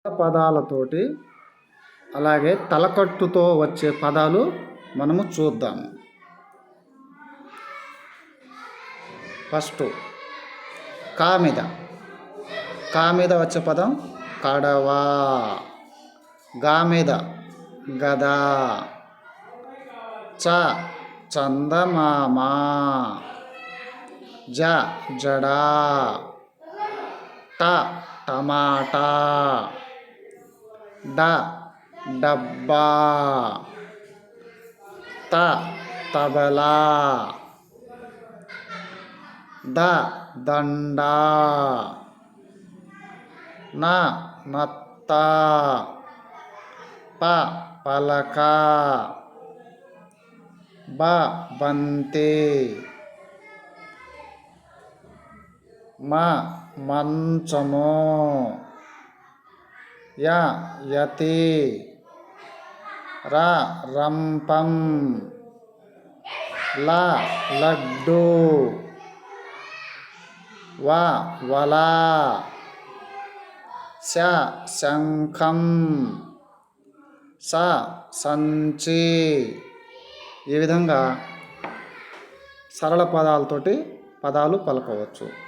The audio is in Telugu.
పదాలతోటి అలాగే తలకట్టుతో వచ్చే పదాలు మనము చూద్దాము. ఫస్ట్ కా మీద వచ్చే పదం కడవా. గా మీద గదా. చందమామ. జడా. టమాటా. డబ్బా. తబలా. దండా. నత్త. పలక. బంతి. మంచము. యతి. రంపం. లడ్డు. వల. శంఖం. సంచి. ఈ విధంగా సరళ పదాలతోటి పదాలు పలకవచ్చు.